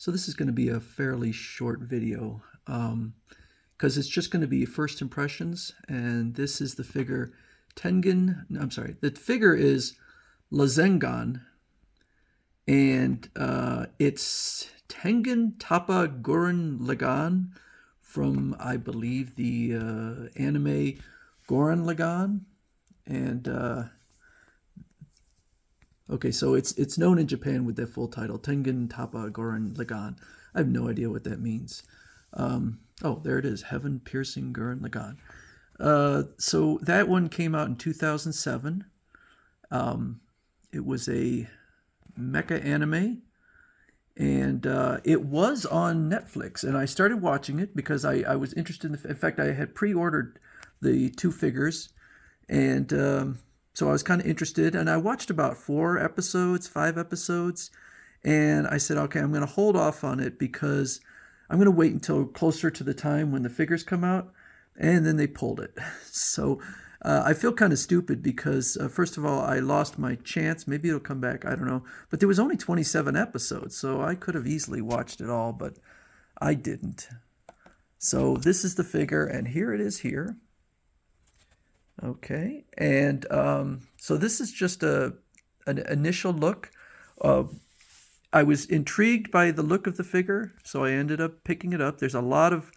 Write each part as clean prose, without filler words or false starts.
So this is going to be a fairly short video because it's just going to be first impressions. And this is the figure Tengen. No, I'm sorry. The figure is Lazengann, and it's Tengen Toppa Gurren Lagann from, I believe, the anime Gurren Lagann. And okay, so it's known in Japan with that full title, Tengen Toppa Gurren Lagann. I have no idea what that means. Oh, there it is, Heaven Piercing Gurren Lagann. So that one came out in 2007. It was a mecha anime, and it was on Netflix, and I started watching it because I was interested in fact, I had pre-ordered the two figures, and so I was kind of interested, and I watched about 5 episodes, and I said, okay, I'm going to hold off on it because I'm going to wait until closer to the time when the figures come out, and then they pulled it. So I feel kind of stupid because, first of all, I lost my chance. Maybe it'll come back. I don't know. But there was only 27 episodes, so I could have easily watched it all, but I didn't. So this is the figure, and here it is here. Okay, and so this is just an initial look. I was intrigued by the look of the figure, so I ended up picking it up. There's a lot of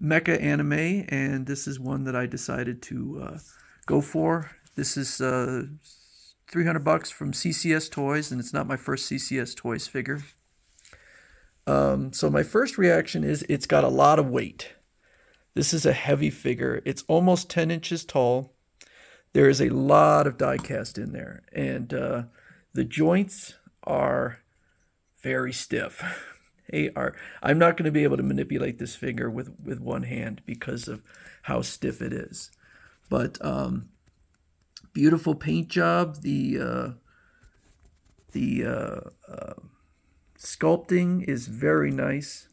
mecha anime, and this is one that I decided to go for. This is $300 from CCS Toys, and it's not my first CCS Toys figure. So my first reaction is it's got a lot of weight. This is a heavy figure. It's almost 10 inches tall. There is a lot of die cast in there, and the joints are very stiff. I'm not going to be able to manipulate this figure with one hand because of how stiff it is. But beautiful paint job. The sculpting is very nice.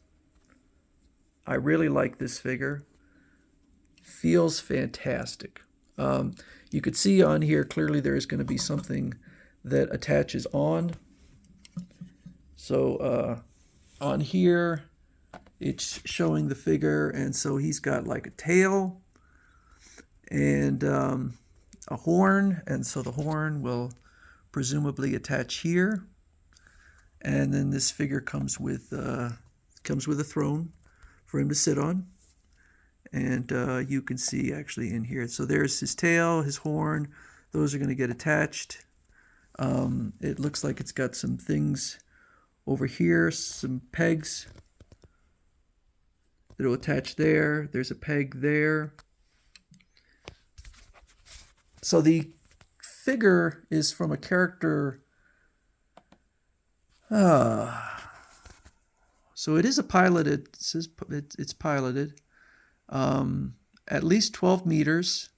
I really like this figure. Feels fantastic. You could see on here clearly there is going to be something that attaches on. So on here it's showing the figure, and so he's got like a tail and a horn, and so the horn will presumably attach here, and then this figure comes with a throne for him to sit on. And you can see actually in here. So there's his tail, his horn. Those are going to get attached. It looks like it's got some things over here, some pegs that will attach there. There's a peg there. So the figure is from a character. So it is a piloted. It says it's piloted. At least 12 meters,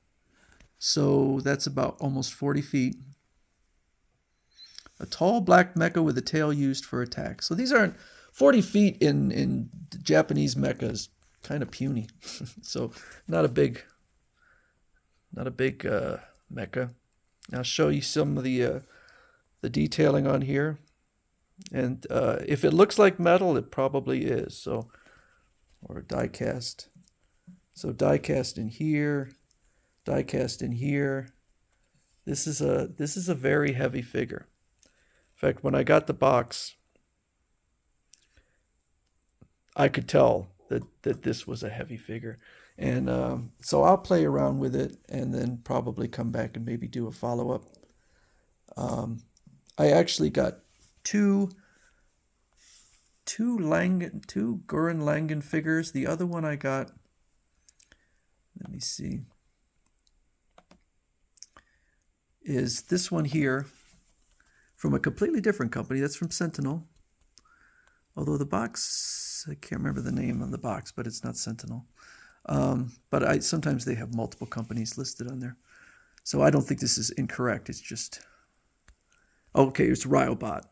so that's about almost 40 feet. A tall black mecha with a tail used for attack. So these aren't 40 feet in Japanese mechas, kind of puny. So not a big mecha. I'll show you some of the detailing on here, and if it looks like metal, it probably is. So, or die cast. So die cast in here, die cast in here. This is a very heavy figure. In fact, when I got the box, I could tell that this was a heavy figure. And so I'll play around with it and then probably come back and maybe do a follow-up. I actually got two Gurren Lagann figures. The other one I got, let me see, is this one here from a completely different company. That's from Sentinel. Although the box, I can't remember the name on the box, but it's not Sentinel. But sometimes they have multiple companies listed on there. So I don't think this is incorrect. It's just, okay, it's Ryobot.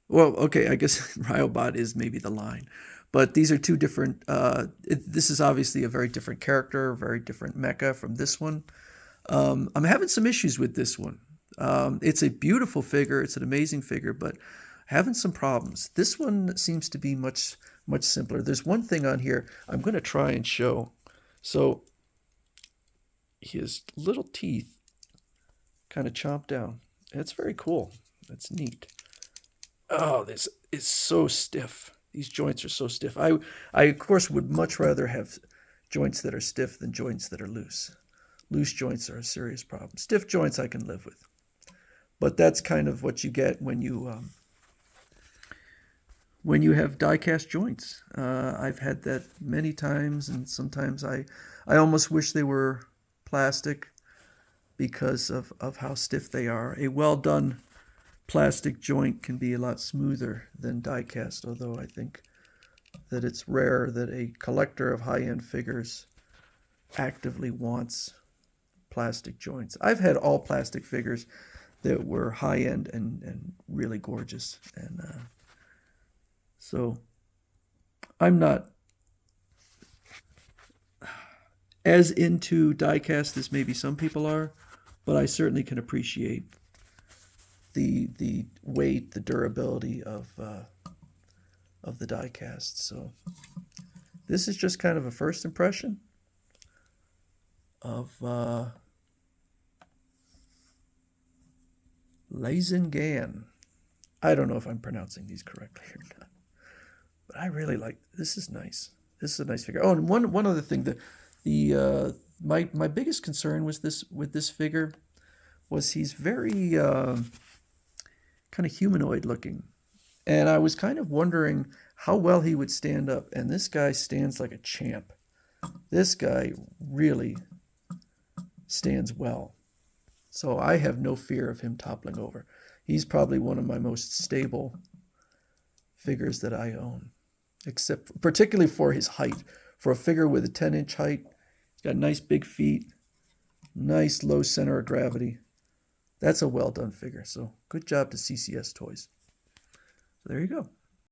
Well, okay, I guess Ryobot is maybe the line. But these are two different, this is obviously a very different character, very different mecha from this one. I'm having some issues with this one. It's a beautiful figure. It's an amazing figure, but having some problems. This one seems to be much simpler. There's one thing on here I'm going to try and show. So his little teeth kind of chomp down. It's very cool. That's neat. Oh, this is so stiff. These joints are so stiff. I of course would much rather have joints that are stiff than joints that are loose. Loose joints are a serious problem. Stiff joints I can live with. But that's kind of what you get when you have die-cast joints. I've had that many times, and sometimes I almost wish they were plastic because of how stiff they are. A well-done plastic joint can be a lot smoother than die-cast, although I think that it's rare that a collector of high-end figures actively wants plastic joints. I've had all plastic figures that were high-end and really gorgeous. And so I'm not as into die-cast as maybe some people are, but I certainly can appreciate the weight, the durability of the die-cast. So this is just kind of a first impression of Lazengann. I don't know if I'm pronouncing these correctly or not, but I really like this. Is nice. This is a nice figure. Oh, and one other thing, my biggest concern was with this figure was he's very kind of humanoid looking, and I was kind of wondering how well he would stand up. And this guy stands like a champ. This guy really stands well. So I have no fear of him toppling over. He's probably one of my most stable figures that I own, except particularly for his height. For a figure with a 10-inch height, he's got nice big feet, nice low center of gravity. That's a well-done figure. So good job to CCS Toys. So there you go.